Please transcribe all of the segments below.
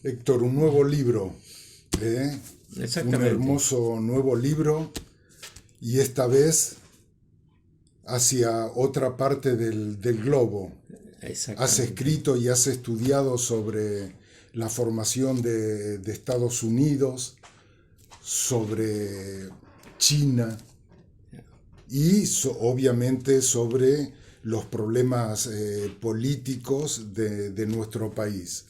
Héctor, un nuevo libro, ¿eh? Un Exactamente, hermoso nuevo libro y esta vez hacia otra parte del globo. Has exactamente. escrito y has estudiado sobre la formación de Estados Unidos, sobre China y obviamente sobre los problemas políticos de nuestro país.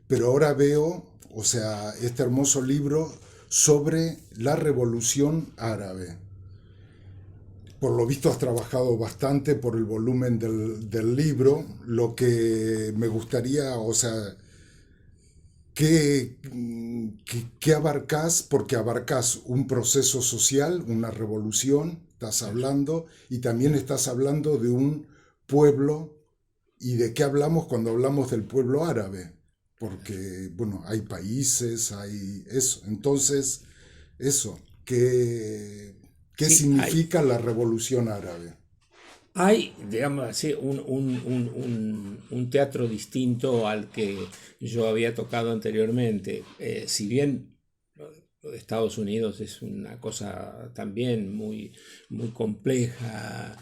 Pero ahora veo, o sea, este hermoso libro sobre la revolución árabe. Por lo visto has trabajado bastante por el volumen del libro. Lo que me gustaría, o sea, ¿qué abarcás? Porque abarcás un proceso social, una revolución, estás Claro. hablando, y también estás hablando de un pueblo. ¿Y de qué hablamos cuando hablamos del pueblo árabe? Porque, bueno, hay países, hay eso. Entonces, eso, ¿qué Sí, significa la revolución árabe? hay, digamos así, un teatro distinto al que yo había tocado anteriormente. Si bien lo de Estados Unidos es una cosa también muy compleja,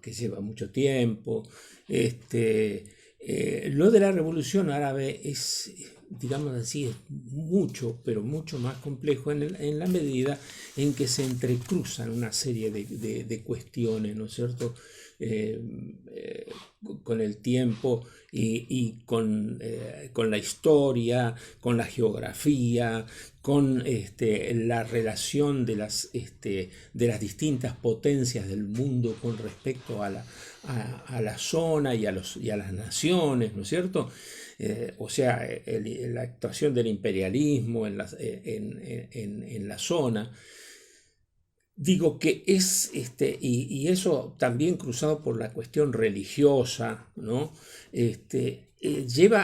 que lleva mucho tiempo, lo de la Revolución Árabe es, digamos así, es mucho, pero mucho más complejo en la medida en que se entrecruzan una serie de cuestiones, ¿no es cierto? Eh, eh, con el tiempo y con la historia, con la geografía, con la relación de las distintas potencias del mundo con respecto a la zona y a las naciones, ¿no es cierto? O sea, la actuación del imperialismo en la zona. Digo que es, y eso también cruzado por la cuestión religiosa, ¿no? Lleva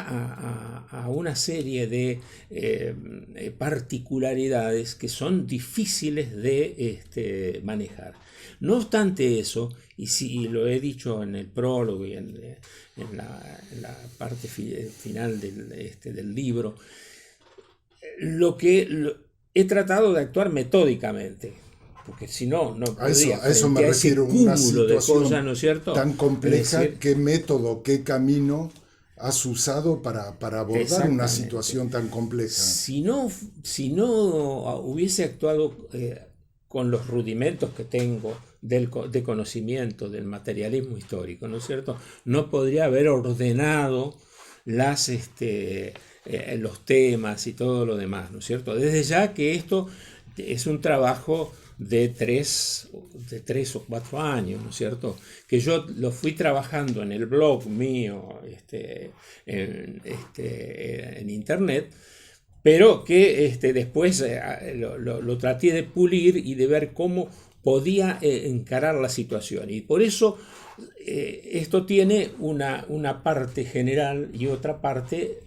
a una serie de particularidades que son difíciles de manejar. No obstante eso, y sí lo he dicho en el prólogo y en la parte final del libro, he tratado de actuar metódicamente, porque si no, no podría, A eso me frente a ese refiero, una cúmulo de cosas, situación ¿no es cierto? tan Es compleja, decir, ¿qué método, qué camino has usado para abordar una exactamente. situación tan compleja? Si no hubiese actuado con los rudimentos que tengo de conocimiento del materialismo histórico, ¿no es cierto? No podría haber ordenado los temas y todo lo demás, ¿no es cierto? Desde ya que esto es un trabajo de tres o 4 años, ¿no es cierto? Que yo lo fui trabajando en el blog mío, en internet, pero que después lo traté de pulir y de ver cómo podía encarar la situación. Y por eso esto tiene una parte general y otra parte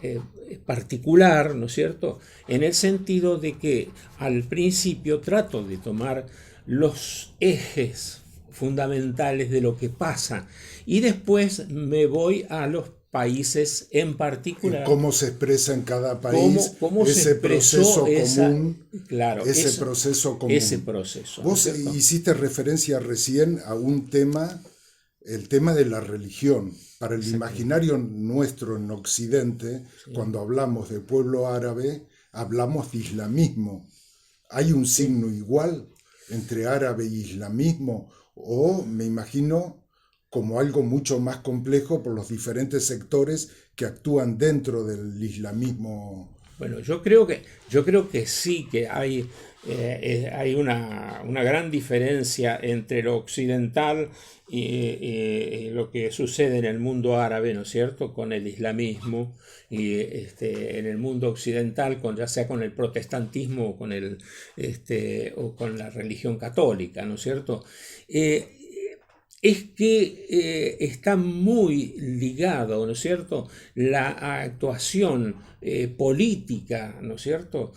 eh, particular, ¿no es cierto? En el sentido de que al principio trato de tomar los ejes fundamentales de lo que pasa y después me voy a los países en En particular, cómo se expresa en cada país cómo se expresó claro, ese proceso ese común. proceso, ¿no es Vos cierto? hiciste referencia recién a un tema, el tema de la religión. Para el Exactamente. imaginario nuestro en Occidente, Sí, cuando hablamos de pueblo árabe, hablamos de islamismo. ¿Hay un sí. signo igual entre árabe y islamismo? O me imagino como algo mucho más complejo por los diferentes sectores que actúan dentro del islamismo. Bueno, yo creo que sí que hay una gran diferencia entre lo occidental y lo que sucede en el mundo árabe, ¿no es cierto? Con el islamismo y en el mundo occidental, ya sea con el protestantismo o con la religión católica, ¿no es cierto? Eh, es que está muy ligado, ¿no es cierto?, la actuación política, ¿no es cierto?,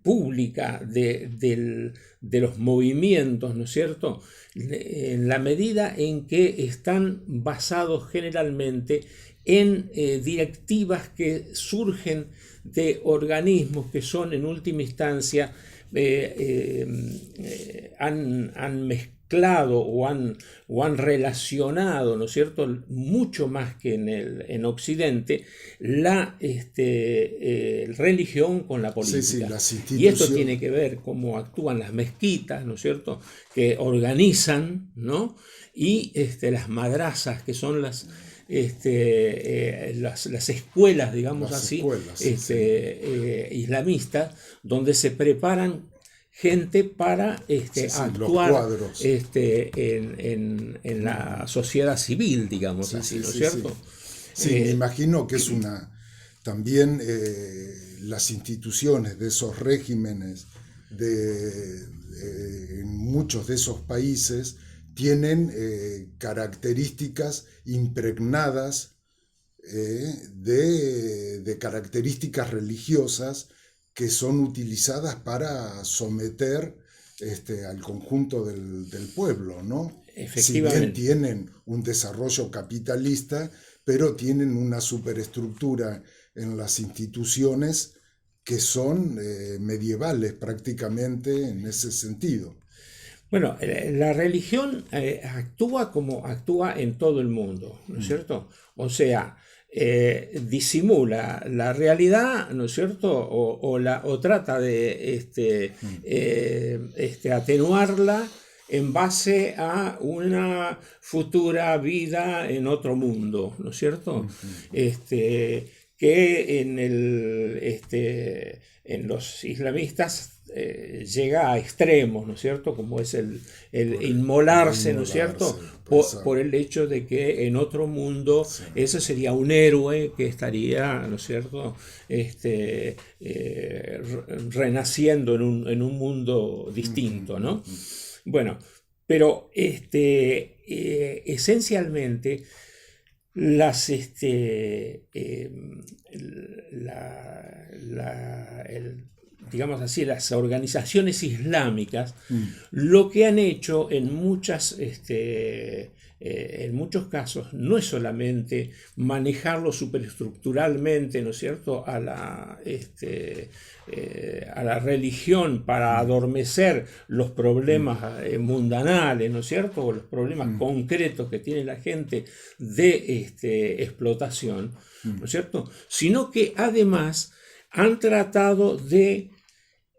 pública de los movimientos, ¿no es cierto?, en la medida en que están basados generalmente en directivas que surgen de organismos que son en última instancia han mezclado o han relacionado, ¿no es cierto?, mucho más que en Occidente, la religión con la política. Sí, las y esto tiene que ver cómo actúan las mezquitas, ¿no es cierto?, que organizan, ¿no?, y las madrazas, que son las escuelas, digamos así, islamistas, donde se preparan gente para actuar en la sociedad civil, digamos así, ¿no es cierto? Sí, me imagino que es también las instituciones de esos regímenes en muchos de esos países tienen características impregnadas de características religiosas que son utilizadas para someter al conjunto del pueblo, ¿no? Si bien tienen un desarrollo capitalista, pero tienen una superestructura en las instituciones que son medievales prácticamente en ese sentido. Bueno, la religión actúa como actúa en todo el mundo, ¿no es cierto? O sea, disimula la realidad, ¿no es cierto? O trata de atenuarla en base a una futura vida en otro mundo, ¿no es cierto? Que en los islamistas llega a extremos, ¿no es cierto?, como es el inmolarse, ¿no es cierto?, por el hecho de que en otro mundo ese sería un héroe que estaría, ¿no es cierto?, renaciendo en un mundo distinto, ¿no? Bueno, pero esencialmente digamos así, las organizaciones islámicas, lo que han hecho en muchos casos no es solamente manejarlo superestructuralmente, ¿no es cierto?, a la religión para adormecer los problemas mundanales, ¿no es cierto?, o los problemas concretos que tiene la gente de explotación, ¿no es cierto?, sino que además han tratado de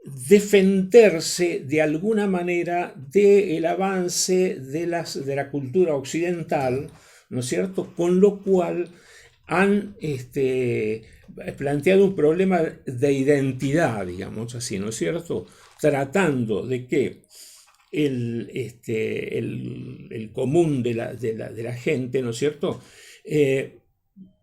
defenderse de alguna manera del avance de la cultura occidental, ¿no es cierto?, con lo cual han planteado un problema de identidad, digamos así, ¿no es cierto?, tratando de que el común de la gente, ¿no es cierto?,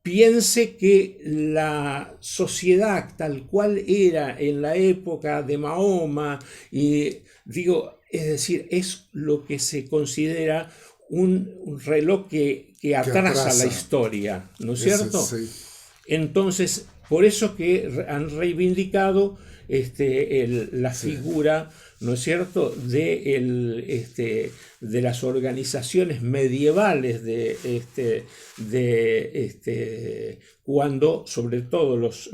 piense que la sociedad tal cual era en la época de Mahoma, es decir, es lo que se considera un reloj que atrasa la historia, ¿no es cierto? Sí. Entonces, por eso que han reivindicado la figura, ¿no es cierto?, de las organizaciones medievales cuando sobre todo los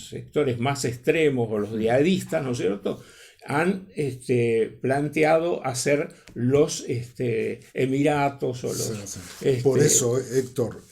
sectores más extremos o los yihadistas, ¿no es cierto?, han planteado hacer los emiratos o los... Por eso, Héctor,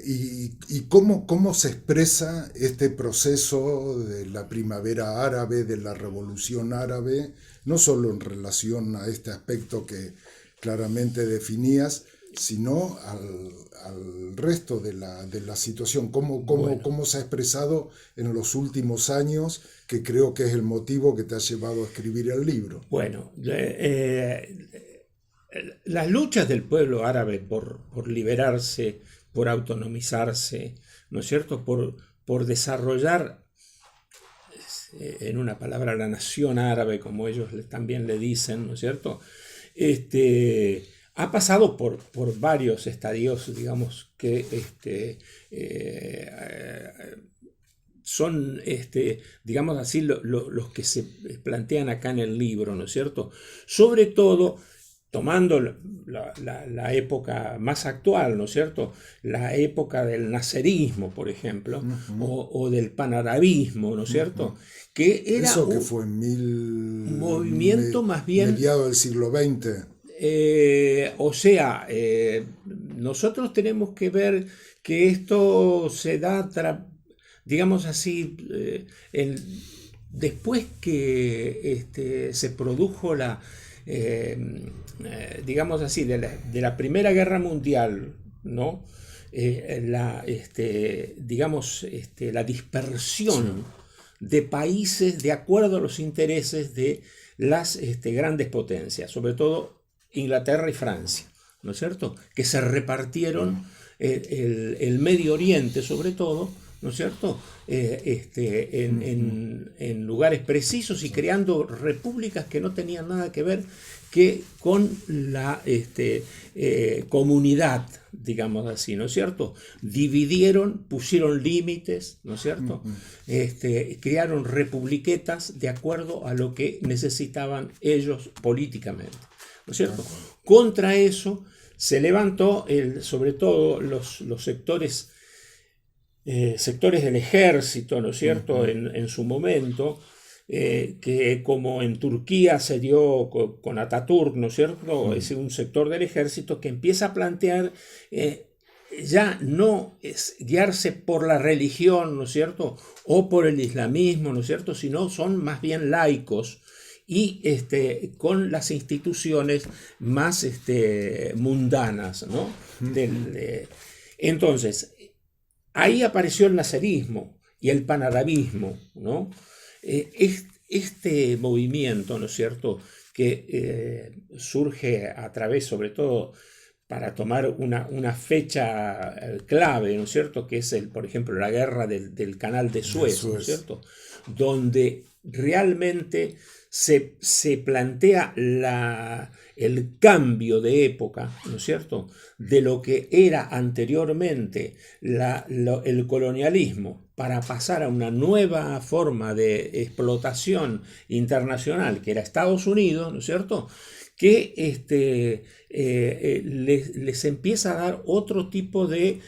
y cómo se expresa este proceso de la primavera árabe, de la revolución árabe, no solo en relación a este aspecto que claramente definías, sino al resto de la situación. ¿Cómo se ha expresado en los últimos años, que creo que es el motivo que te ha llevado a escribir el libro? Bueno, las luchas del pueblo árabe por liberarse, por autonomizarse, ¿no es cierto?, por desarrollar, en una palabra, la nación árabe, como ellos también le dicen, ¿no es cierto?, ha pasado por varios estadios, digamos, que son, digamos así, los que se plantean acá en el libro, ¿no es cierto? Sobre todo tomando la época más actual, ¿no es cierto? La época del naserismo, por ejemplo, o del panarabismo, ¿no es cierto? Que era Eso que fue en movimiento más bien... mediados del siglo XX. Nosotros tenemos que ver que esto se da, digamos así, después que se produjo digamos así, de la Primera Guerra Mundial, ¿no? Digamos, la dispersión de países de acuerdo a los intereses de las grandes potencias, sobre todo Inglaterra y Francia, ¿no es cierto? Que se repartieron el Medio Oriente, sobre todo, ¿no es cierto? En lugares precisos y creando repúblicas que no tenían nada que ver que con la comunidad, digamos así, ¿no es cierto? Dividieron, pusieron límites, ¿no es cierto? Crearon republiquetas de acuerdo a lo que necesitaban ellos políticamente, ¿no es cierto? Contra eso se levantó sobre todo los sectores del ejército, ¿no es cierto?, en su momento, que como en Turquía se dio con Atatürk, ¿no es cierto?, es un sector del ejército que empieza a plantear ya no es guiarse por la religión, ¿no es cierto?, o por el islamismo, ¿no es cierto?, sino son más bien laicos, y con las instituciones más mundanas, ¿no? Entonces, ahí apareció el naserismo y el panarabismo, ¿no? Este movimiento, ¿no es cierto?, que surge a través, sobre todo, para tomar una fecha clave, ¿no es cierto?, que es, por ejemplo, la guerra del Canal de Suez, ¿no es cierto?, donde realmente se plantea el cambio de época, ¿no es cierto?, de lo que era anteriormente el colonialismo para pasar a una nueva forma de explotación internacional, que era Estados Unidos, ¿no es cierto?, que les empieza a dar otro tipo de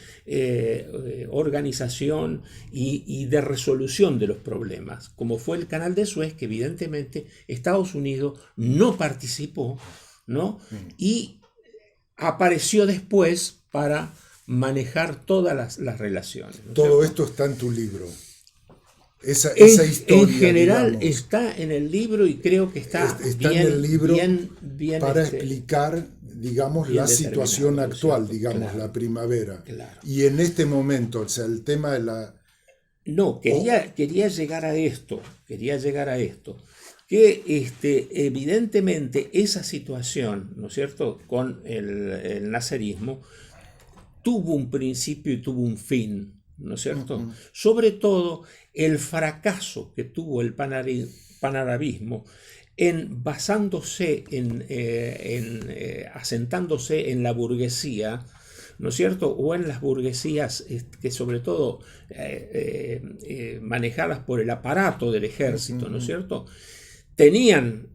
organización y de resolución de los problemas, como fue el Canal de Suez, que evidentemente Estados Unidos no participó, ¿no? Y apareció después para manejar todas las relaciones, ¿no? Todo esto está en tu libro. Esa En historia, general, digamos, está en el libro, y creo que está bien, en el libro bien para explicar, digamos, la situación actual, digamos, claro, la primavera. Claro. Y en este momento, o sea, el tema de la... No, quería llegar a esto, que evidentemente esa situación, ¿no es cierto?, con el naserismo, tuvo un principio y tuvo un fin, ¿no es cierto? Sobre todo el fracaso que tuvo el panarabismo basándose asentándose en la burguesía, ¿no es cierto?, o en las burguesías que sobre todo manejadas por el aparato del ejército, ¿no es cierto?, tenían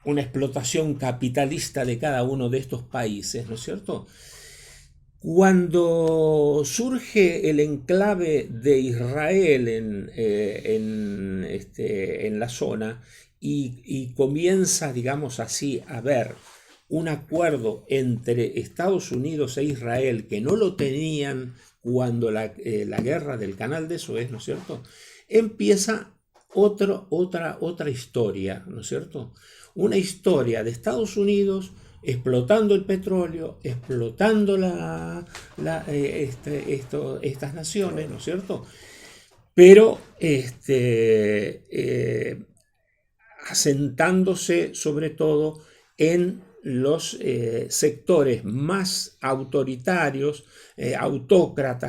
una explotación capitalista de cada uno de estos países, ¿no es cierto? Cuando surge el enclave de Israel en la zona y comienza, digamos así, a haber un acuerdo entre Estados Unidos e Israel que no lo tenían cuando la guerra del Canal de Suez, ¿no es cierto?, empieza otra historia, ¿no es cierto? Una historia de Estados Unidos explotando el petróleo, explotando estas naciones, ¿no es cierto?, pero asentándose sobre todo en los sectores más autoritarios, autócratas,